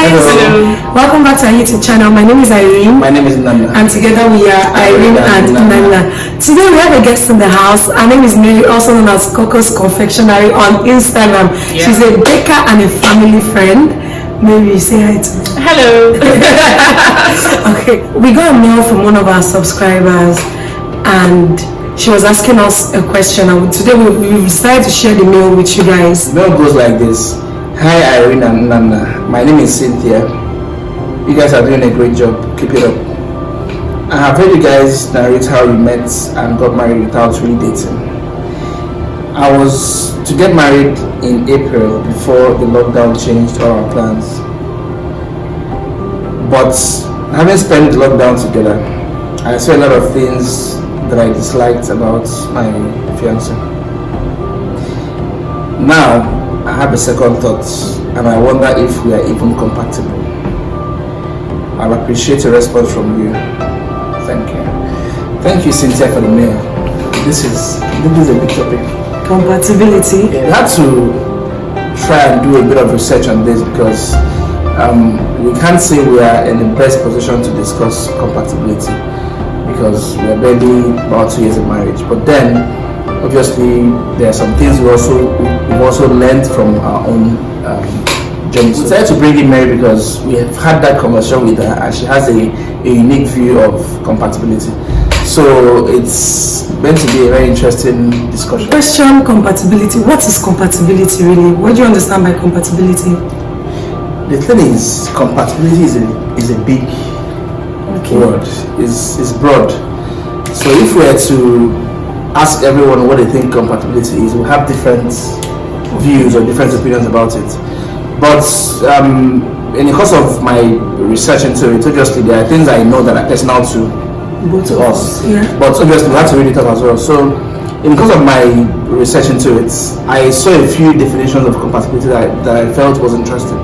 guys. Hello. Welcome back to our YouTube channel. My name is Irene. My name is Nana. And together we are Irene and Nana. Today we have a guest in the house. Her name is Mary, also known as Coco's Confectionery on Instagram. Yeah. She's a baker and a family friend. Mary, say hi to me. Hello. Okay, we got a mail from one of our subscribers and she was asking us a question, and today we decided to share the mail with you guys. The mail goes like this. Hi Irene and Nana, my name is Cynthia. You guys are doing a great job, keep it up. I have heard you guys narrate how you met and got married without really dating. I was to get married in April before the lockdown changed all our plans. But having spent the lockdown together, I saw a lot of things that I disliked about my fiancé. Now I have a second thought and I wonder if we are even compatible. I'll appreciate a response from you. Thank you. Thank you, Cynthia, for the mail. This is a big topic. Compatibility. We had to try and do a bit of research on this because we can't say we are in the best position to discuss compatibility because we are barely about 2 years of marriage. But then, obviously, there are some things we've also learned from our own journey. So we decided to bring in Mary because we have had that conversation with her and she has a unique view of compatibility. So it's meant to be a very interesting discussion. Question: compatibility. What is compatibility really? What do you understand by compatibility? The thing is, compatibility is a big word. It's broad. So if we were to ask everyone what they think compatibility is, we'll have different views or different opinions about it. But in the course of my research into it, obviously there are things I know that are personal to us. Yeah. But obviously we have to read it up as well. So in the course of my research into it, I saw a few definitions of compatibility that I felt was interesting.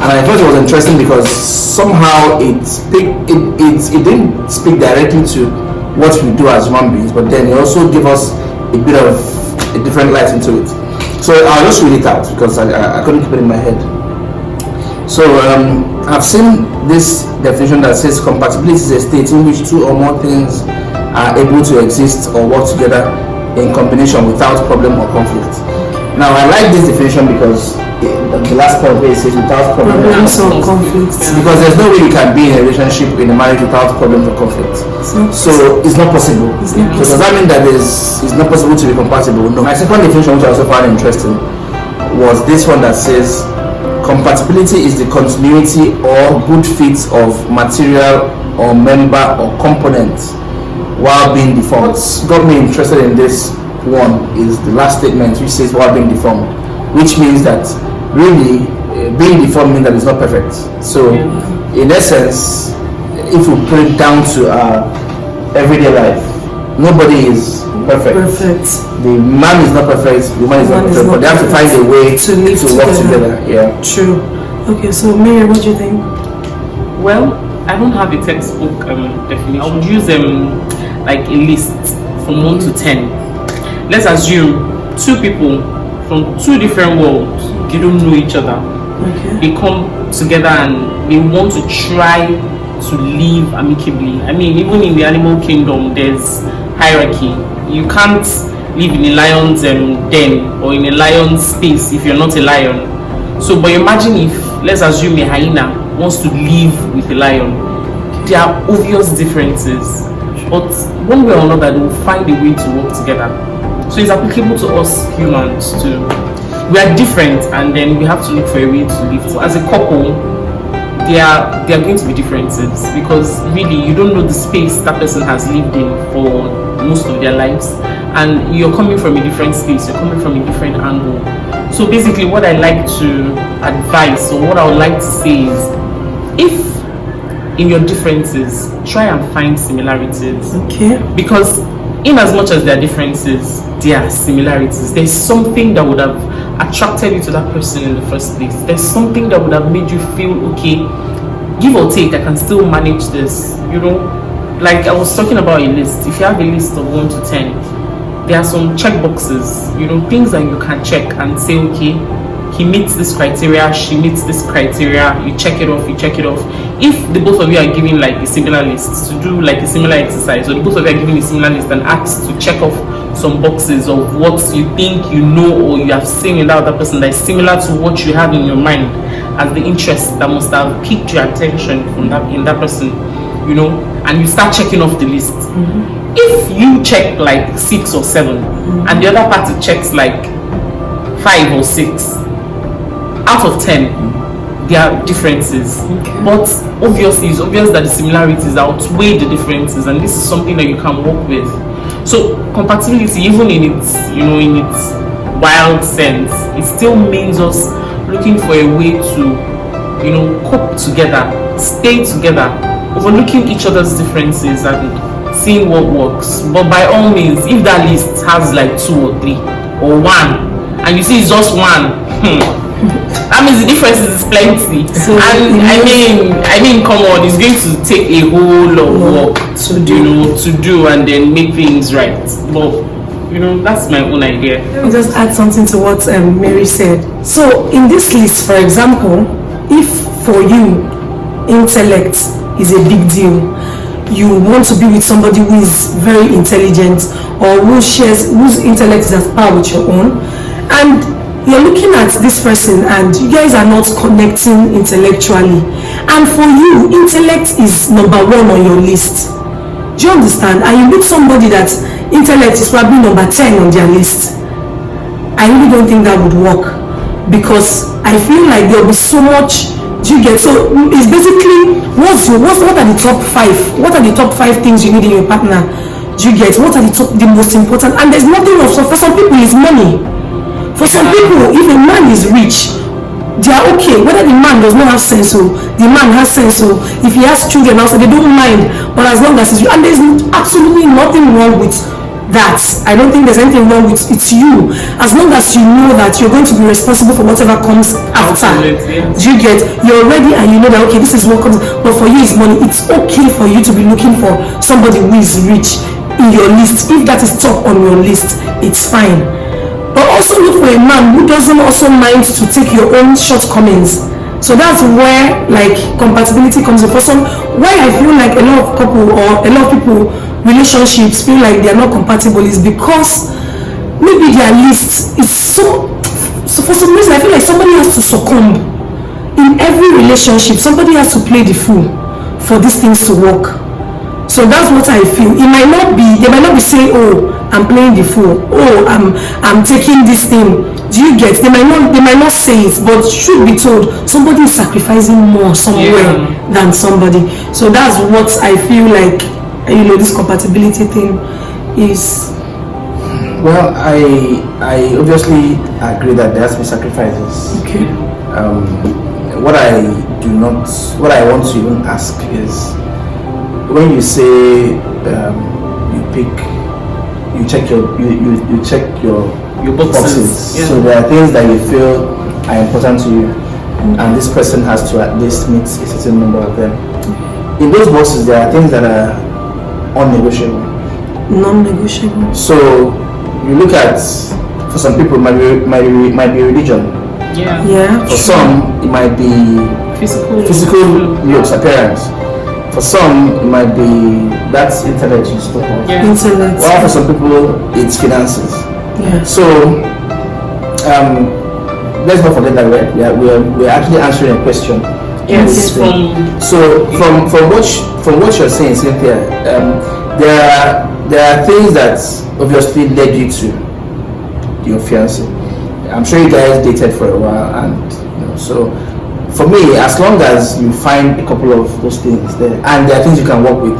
And I thought it was interesting because somehow it didn't speak directly to what we do as human beings, but then it also gave us a bit of a different light into it. So I'll just read it out because I couldn't keep it in my head. So I've seen this definition that says compatibility is a state in which two or more things are able to exist or work together in combination without problem or conflict. Now I like this definition because the last part where it says without problems or conflicts, because there's no way you can be in a relationship in a marriage without problems or conflicts. So it's not possible. So does that mean that it's not possible to be compatible? No. My second definition, which I also found interesting, was this one that says compatibility is the continuity or good fit of material or member or component while being deformed. What got me interested in this one is the last statement, which says while being deformed, which means that really being deformed means that it's not perfect. So in essence, if we put it down to our everyday life, nobody is perfect. The man is not perfect, the woman is not perfect, but they have to find a way to work together. Yeah. True. Okay, so Mary, what do you think? Well, I don't have a textbook definition. I would use like a list from 1 to 10. Let's assume two people from two different worlds, they don't know each other. Okay. They come together and they want to try to live amicably. I mean, even in the animal kingdom, there's hierarchy. You can't live in a lion's den or in a lion's space if you're not a lion. So, but imagine if, let's assume a hyena wants to live with a lion. There are obvious differences, but one way or another, they will find a way to work together. So it's applicable to us humans too. We are different, and then we have to look for a way to live. So as a couple, there are going to be differences because really you don't know the space that person has lived in for most of their lives, and you're coming from a different space. You're coming from a different angle. So basically, what I like to advise, or what I would like to say is, if in your differences, try and find similarities. Okay. Because in as much as there are differences, there are similarities. There's something that would have attracted you to that person in the first place. There's something that would have made you feel, okay, give or take, I can still manage this. You know, like I was talking about a list. If you have a list of 1 to 10, there are some check boxes, you know, things that you can check and say, okay, he meets this criteria, she meets this criteria, you check it off. If the both of you are giving like a similar list to do like a similar exercise, or the both of you are giving a similar list and asked to check off some boxes of what you think you know or you have seen in that other person that is similar to what you have in your mind as the interest that must have piqued your attention from that person, you know, and you start checking off the list. If you check like 6 or 7 and the other party checks like 5 or 6 out of 10, there are differences, but obviously it's obvious that the similarities outweigh the differences, and this is something that you can work with. So compatibility, even in its, you know, in its wild sense, it still means us looking for a way to, you know, cope together, stay together, overlooking each other's differences and seeing what works. But by all means, if that list has like 2 or 3 or 1 and you see it's just 1, that means the difference is plenty. So, and I mean come on, it's going to take a whole lot of work to do and then make things right. But you know, that's my own idea. Let me just add something to what Mary said. So in this list, for example, if for you intellect is a big deal, you want to be with somebody who is very intelligent or whose intellect is at par with your own, and you're looking at this person and you guys are not connecting intellectually, and for you intellect is number 1 on your list, do you understand? And you meet somebody that intellect is probably number 10 on their list, I really don't think that would work, because I feel like there'll be so much. Do you get? So it's basically what are the top 5? What are the top 5 things you need in your partner? Do you get? What are the most important? And there's nothing of, so for some people it's money. For some people, if a man is rich, they are okay. Whether the man does not have sense, or the man has sense, or if he has children also, they don't mind. But as long as it's, and there's absolutely nothing wrong with that. I don't think there's anything wrong with it's you. As long as you know that you're going to be responsible for whatever comes after. Do you get? You're ready and you know that okay, this is what comes. But for you, it's money. It's okay for you to be looking for somebody who is rich in your list. If that is top on your list, it's fine. But also look for a man who doesn't also mind to take your own shortcomings. So that's where like compatibility comes in. For some, why I feel like a lot of couple or a lot of people relationships feel like they are not compatible is because maybe their list is so for some reason I feel like somebody has to succumb in every relationship. Somebody has to play the fool for these things to work. So that's what I feel. They might not be saying, oh, I'm playing the fool, oh, I'm taking this thing. Do you get? They might not say it, but should be told somebody is sacrificing more somewhere than somebody. So that's what I feel like, you know, this compatibility thing is. Well, I obviously agree that there has to be sacrifices. Okay. What I want to even ask is, when you say you check your boxes. Yeah. So there are things that you feel are important to you, and this person has to at least meet a certain number of them. In those boxes, there are things that are unnegotiable. Non-negotiable. So you look at, for some people, it might be religion. Yeah. Yeah. For some, it might be physical looks, appearance. For some, it might be that's intellect you spoke of. Yeah. Intellect. While for some people, it's finances. Yeah. So let's not forget that we're actually answering a question. Yes. From what you're saying, Cynthia, there are things that obviously led you to your fiancé. I'm sure you guys dated for a while, and you know, so for me, as long as you find a couple of those things there, and there are things you can work with,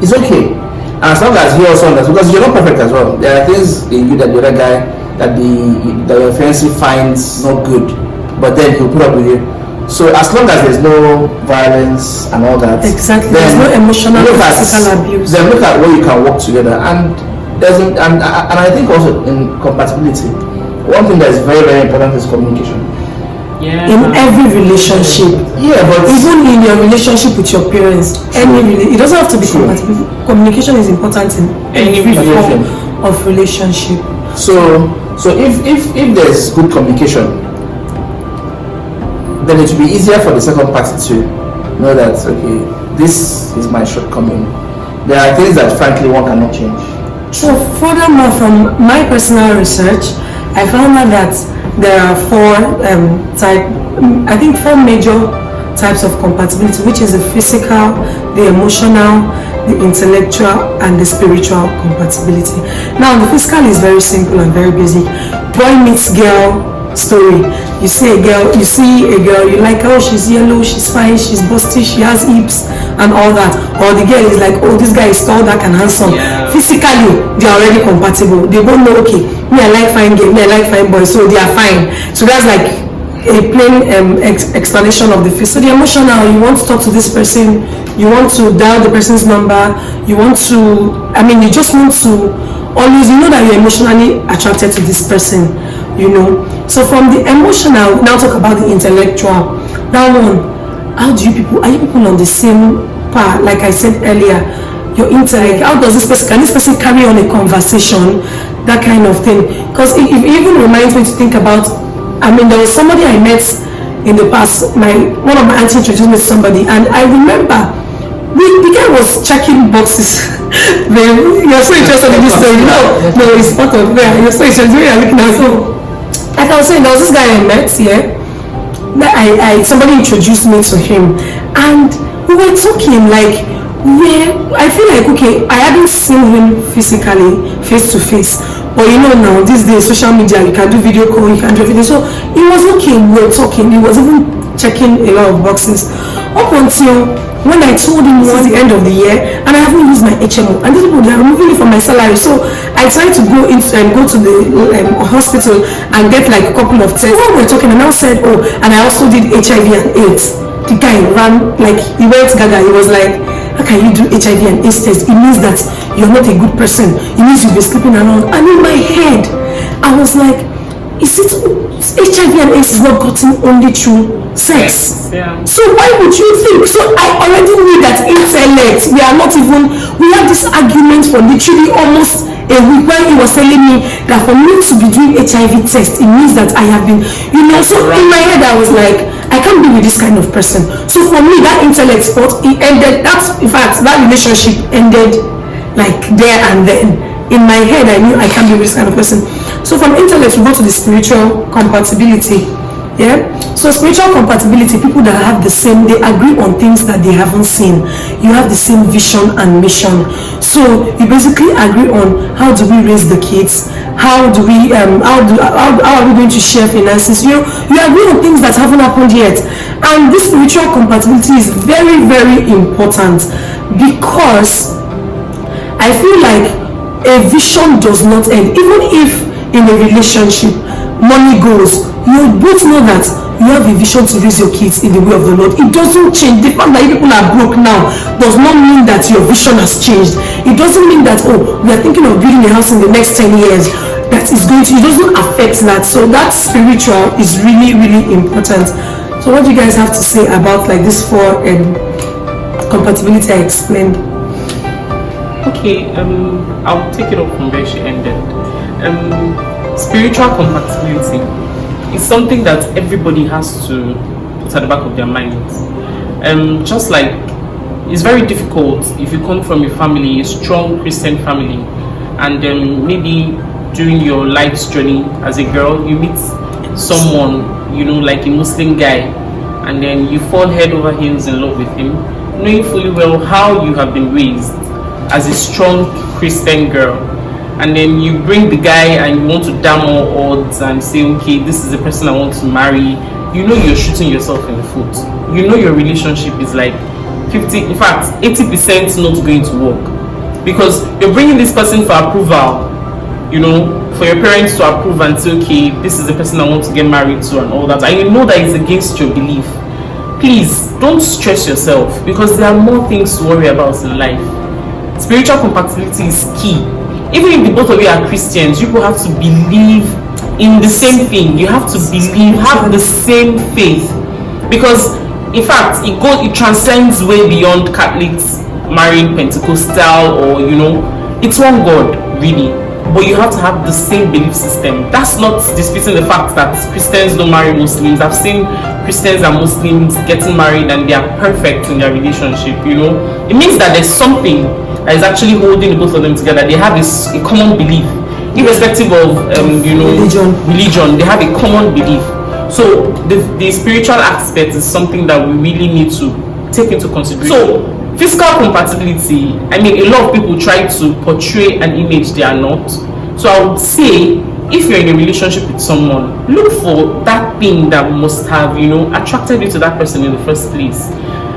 it's okay. And as long as he also understands, because you're not perfect as well. There are things in you that the other guy, that your fiancé finds not good, but then he'll put up with you. So as long as there's no violence and all that, exactly, there's no emotional or physical abuse. Then look at where you can work together, and I think also in compatibility, one thing that is very, very important is communication. Yeah. In every relationship. Yeah, but even in your relationship with your parents, it doesn't have to be compatible. Communication is important in every form of relationship. So if there's good communication, then it will be easier for the second party to know that, okay, this is my shortcoming. There are things that frankly one cannot change. So furthermore, from my personal research, I found out that there are four major types of compatibility, which is the physical, the emotional, the intellectual, and the spiritual compatibility. Now, the physical is very simple and very basic. Boy meets girl story. You see a girl, you like her, she's yellow, she's fine, she's busty, she has hips and all that. Or the girl is like, oh, this guy is tall, dark and handsome. Yeah. Physically, they are already compatible. They both know, okay, me I like fine girl, me I like fine boy, so they are fine. So that's like a plain explanation of the physical. So the emotional, you want to talk to this person, you want to dial the person's number, you just want to always, you know that you're emotionally attracted to this person, you know. So from the emotional, now talk about the intellectual. That one, are you people on the same par? Like I said earlier, your intellect, how does can this person carry on a conversation, that kind of thing? Because it even reminds me to think about, there was somebody I met in the past, one of my aunts introduced me to somebody, and I remember the guy was checking boxes. You're so interested in this story. No, it's part of there. You're so interested. You're looking at. So, like I was saying, there was this guy I met here. Somebody introduced me to him, and we were talking like, I feel like, okay, I hadn't seen him physically, face to face. But now, these days, social media, you can do video call, you can do video. So it was okay, we were talking. He was even checking a lot of boxes. Up until when I told him it was the end of the year and I haven't used my HMO, and these people, they are removing it from my salary. So I tried to go to the hospital and get like a couple of tests. While we were talking, and I said, oh, and I also did HIV and AIDS. The guy ran, like, he went gaga. He was like, how can you do HIV and AIDS test? It means that you're not a good person. It means you'll be sleeping around. And in my head, I was like, is it HIV and AIDS is not gotten only through sex? Yeah. So why would you think? So I already knew that intellect, we have this argument for literally almost a week, when he was telling me that for me to be doing HIV test, it means that I have been, so in my head I was like, I can't be with this kind of person. So for me, that intellect spot, it ended, that relationship ended like there and then. In my head, I knew I can't be with this kind of person. So from intellect, we go to the spiritual compatibility. Yeah. So spiritual compatibility, people that have they agree on things that they haven't seen. You have the same vision and mission. So you basically agree on how do we raise the kids, how are we going to share finances. You agree on things that haven't happened yet. And this spiritual compatibility is very, very important, because I feel like a vision does not end. Even if in a relationship money goes, you both know that you have a vision to raise your kids in the way of the Lord. It doesn't change. The fact that people are broke now does not mean that your vision has changed. It doesn't mean that, we are thinking of building a house in the next 10 years. It doesn't affect that. So that spiritual is really, really important. So what do you guys have to say about like this four compatibility I explained? Okay, I'll take it up from where she ended. Spiritual compatibility is something that everybody has to put at the back of their minds. Just like it's very difficult if you come from a strong Christian family, and maybe during your life's journey as a girl, you meet someone, like a Muslim guy, and then you fall head over heels in love with him, knowing fully well how you have been raised as a strong Christian girl, and then you bring the guy and you want to damn all odds and say, okay, this is the person I want to marry. You're shooting yourself in the foot. Your relationship is like 80% not going to work, because you're bringing this person for approval, for your parents to approve and say, okay, this is the person I want to get married to and all that, and that is against your belief. Please don't stress yourself, because there are more things to worry about in life. Spiritual compatibility is key. Even if the both of you are Christians, you have to believe in the same thing. You have to have the same faith, because in fact it transcends way beyond Catholics marrying Pentecostal, or it's one God really. but you have to have the same belief system. That's not disputing the fact that Christians don't marry Muslims. I've seen Christians and Muslims getting married and they are perfect in their relationship, you know. It means that there's something that is actually holding the both of them together. They have a common belief, irrespective of religion. They have a common belief. So the spiritual aspect is something that we really need to take into consideration. So physical compatibility, I mean, a lot of people try to portray an image they are not. So I would say, if you're in a relationship with someone, look for that thing that must have, you know, attracted you to that person in the first place.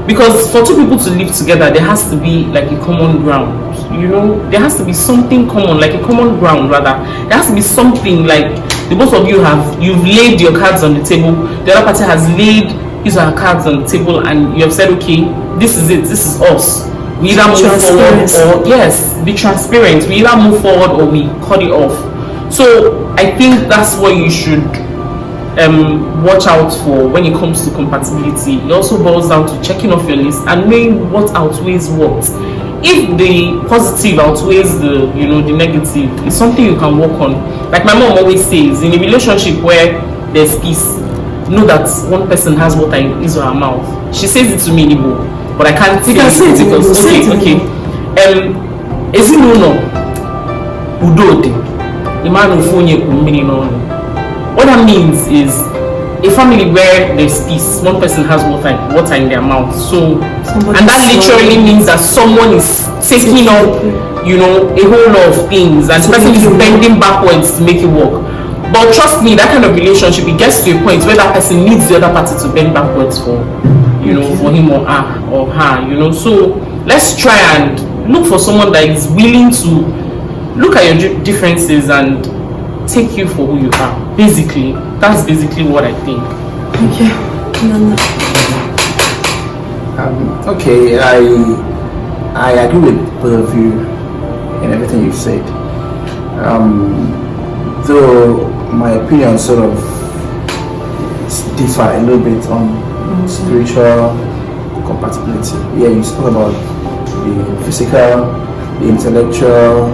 Because for two people to live together, there has to be like a common ground, you know. There has to be something common, like a common ground rather. There has to be something like the both of you've laid your cards on the table, the other party has laid his or her cards on the table, and you have said, okay, this is it, this is us. We either move forward or yes, be transparent. We either move forward or we cut it off. So I think that's what you should watch out for when it comes to compatibility. It also boils down to checking off your list and knowing what outweighs what. If the positive outweighs the the negative, it's something you can work on. Like my mom always says, in a relationship where there's peace, know that one person has water in his or her mouth. She says it to me in Igbo, but I can't say it because okay. Ezinụlọ udo dị, imanu fonye kumini no. What that means is a family where there's peace, one person has water in their mouth. So, and that literally means that someone is taking up, a whole lot of things, and the person is bending backwards to make it work. But trust me, that kind of relationship, it gets to a point where that person needs the other party to bend backwards for him or her, So let's try and look for someone that is willing to look at your differences and take you for who you are. Basically, that's basically what I think. Okay. Okay, I agree with both of you in everything you've said. Though my opinion sort of differ a little bit on spiritual compatibility. Yeah, you spoke about the physical, the intellectual,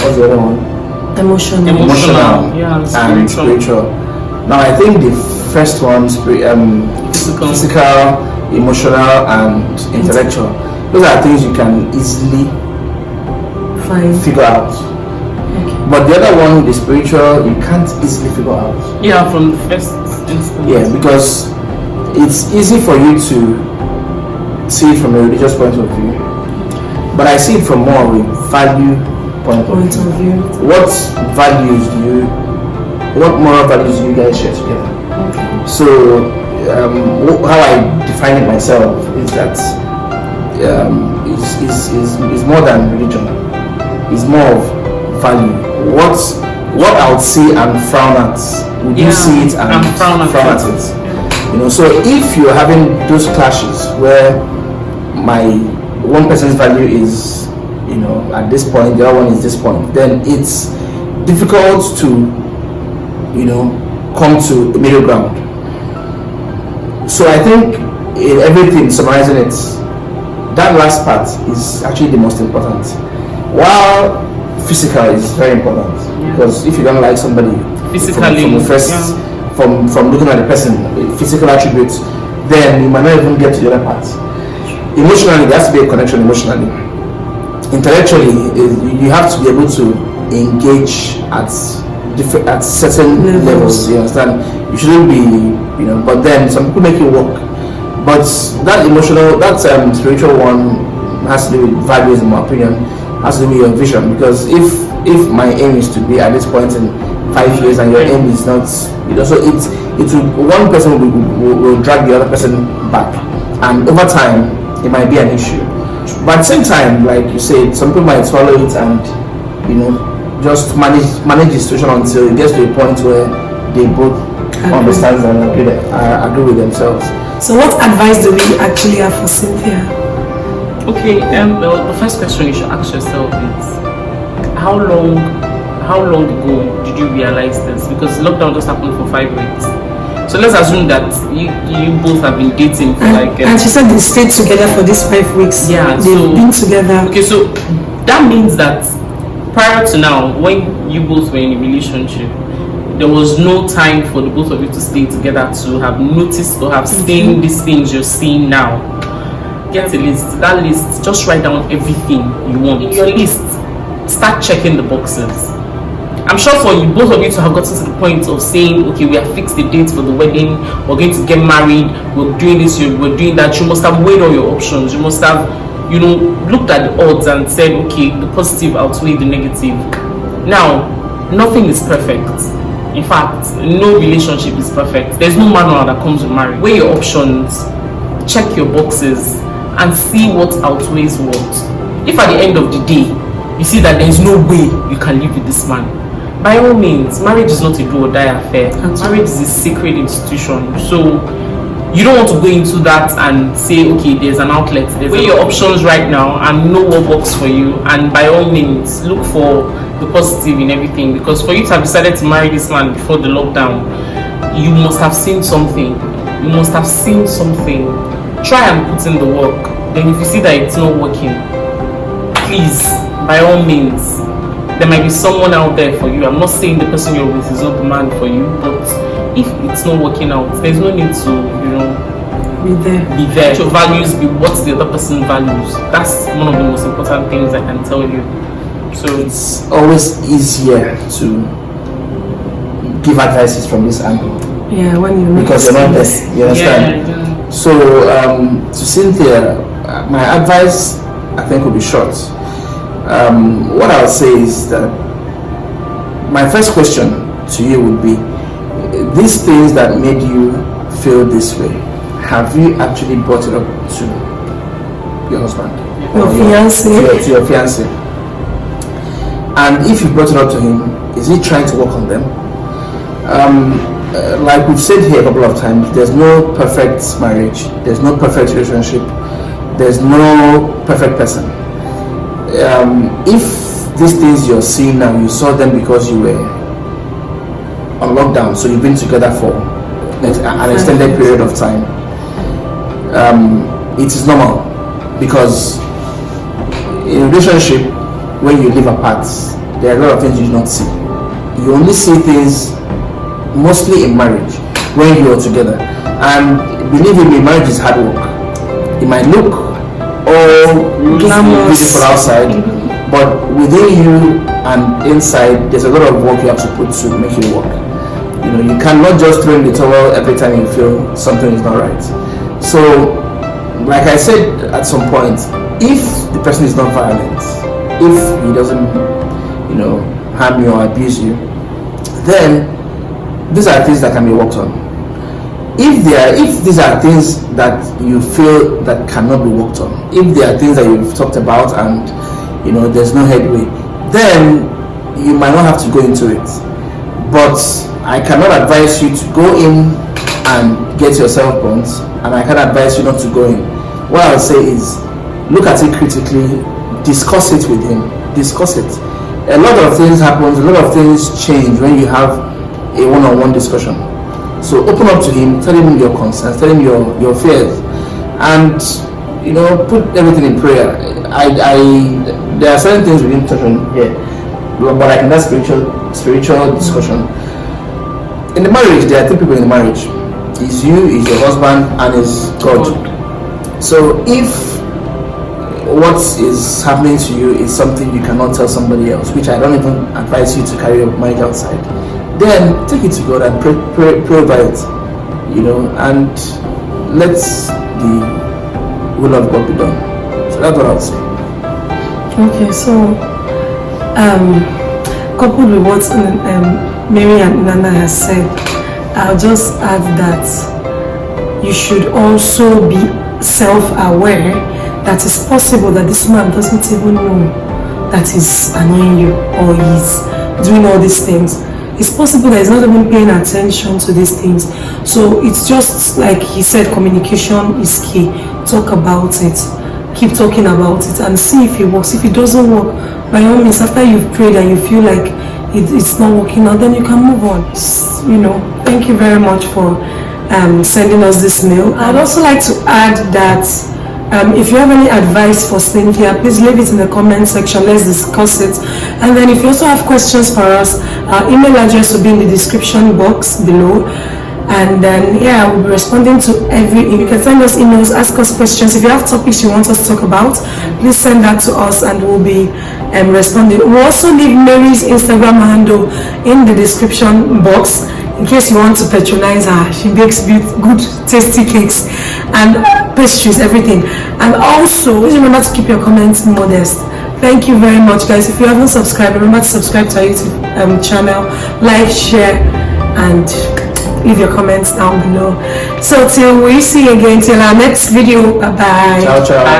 what's the other one? Emotional, yeah, and spiritual. Now I think the first one, physical, emotional, and intellectual. Those are things you can easily figure out. Okay. But the other one, the spiritual, you can't easily figure out. Yeah, from the first instance. Yeah, because it's easy for you to see it from a religious point of view, but I see it from more of a value point of view. What moral values do you guys share together? Okay. So how I define it myself is that is more than religion. It's more of value. What I would see and frown at, would you see it and frown at it? So if you're having those clashes where my one person's value is at this point, the other one is this point, then it's difficult to come to a middle ground. So I think in everything, summarizing it, that last part is actually the most important. While physical is very important, because if you don't like somebody physically from looking at the person, physical attributes, then you might not even get to the other part. Emotionally, there has to be a connection emotionally. Intellectually, you have to be able to engage at certain levels. You understand? You shouldn't be, but then some people make it work. But that emotional, that spiritual one has to do with values, in my opinion, has to do with your vision. Because if my aim is to be at this point in 5 years and your aim is not, so it will, one person will drag the other person back, and over time it might be an issue. But at the same time, like you said, some people might swallow it and just manage the situation until it gets to a point where they both understand and agree with themselves. So what advice do we actually have for Cynthia? Okay, the first question you should ask yourself is how long ago did you realize this? Because lockdown just happened for 5 weeks. So let's assume that you both have been dating for and she said they stayed together for these 5 weeks. Yeah, they've been together. Okay, so that means that prior to now, when you both were in a relationship, there was no time for the both of you to stay together to have noticed or have seen these things you're seeing now. Get a list. That list, just write down everything you want. In your list, start checking the boxes. I'm sure for you, both of you to have gotten to the point of saying, okay, we have fixed the date for the wedding, we're going to get married, we're doing this, we're doing that. You must have weighed all your options. You must have, looked at the odds and said, okay, the positive outweigh the negative. Now, nothing is perfect. In fact, no relationship is perfect. There's no manual that comes with marriage. Weigh your options, check your boxes, and see what outweighs what. If at the end of the day, you see that there's no way you can live with this man, by all means, marriage is not a do or die affair. Marriage is a sacred institution. So you don't want to go into that and say, okay, there's an outlet. Weigh your options right now and know what works for you. And by all means, look for the positive in everything. Because for you to have decided to marry this man before the lockdown, you must have seen something. You must have seen something. Try and put in the work. Then if you see that it's not working, please, by all means, there might be someone out there for you. I'm not saying the person you're with is not the man for you, but if it's not working out, there's no need to, be there. Let your values be what the other person values. That's one of the most important things I can tell you. So it's always easier to give advices from this angle. Yeah, when you because you're not there. You understand? Yeah. So to Cynthia, my advice I think will be short. What I'll say is that my first question to you would be, these things that made you feel this way, have you actually brought it up to your husband? Your fiancé? To your fiancé. And if you brought it up to him, is he trying to work on them? Like we've said here a couple of times, there's no perfect marriage, there's no perfect relationship, there's no perfect person. If these things you're seeing now, you saw them because you were on lockdown, so you've been together for an extended period of time, it is normal, because in a relationship, when you live apart, there are a lot of things you do not see. You only see things mostly in marriage when you are together. And believe me, marriage is hard work. It might look all glamorous outside, but within you and inside, there's a lot of work you have to put to make it work. You cannot just throw in the towel every time you feel something is not right. So, like I said at some point, if the person is not violent, if he doesn't, harm you or abuse you, then these are things that can be worked on. If these are things that you feel that cannot be worked on, if there are things that you've talked about and there's no headway, then you might not have to go into it. But I cannot advise you to go in and get yourself burnt, and I can advise you not to go in. What I'll say is, look at it critically, discuss it with him, discuss it. A lot of things happen, a lot of things change when you have a one-on-one discussion. So open up to him, tell him your concerns, tell him your fears, and put everything in prayer. There are certain things we didn't touch on here, but like in that spiritual discussion. In the marriage, there are three people in the marriage. It's you, it's your husband, and it's God. So if what is happening to you is something you cannot tell somebody else, which I don't even advise you to carry your marriage outside, then take it to God and pray over it, and let the will of God be done. So that's what I would say. Okay, so coupled with what Mary and Nana has said, I'll just add that you should also be self-aware that it's possible that this man doesn't even know that he's annoying you or he's doing all these things. It's possible that he's not even paying attention to these things. So it's just like he said, communication is key. Talk about it, keep talking about it, and see if it works. If it doesn't work, by all means, after you've prayed and you feel like it's not working out, then you can move on. Thank you very much for sending us this mail. I'd also like to add that If you have any advice for Cynthia, please leave it in the comment section. Let's discuss it. And then if you also have questions for us, our email address will be in the description box below. And then we'll be responding to you can send us emails, ask us questions. If you have topics you want us to talk about, please send that to us and we'll be responding. We'll also leave Mary's Instagram handle in the description box in case you want to patronize her. She bakes good tasty cakes and pastries, everything. And also please remember to keep your comments modest. Thank you very much, guys. If you haven't subscribed, remember to subscribe to our YouTube channel, like, share, and leave your comments down below. So till we see you again, till our next video. Bye bye. Ciao, ciao.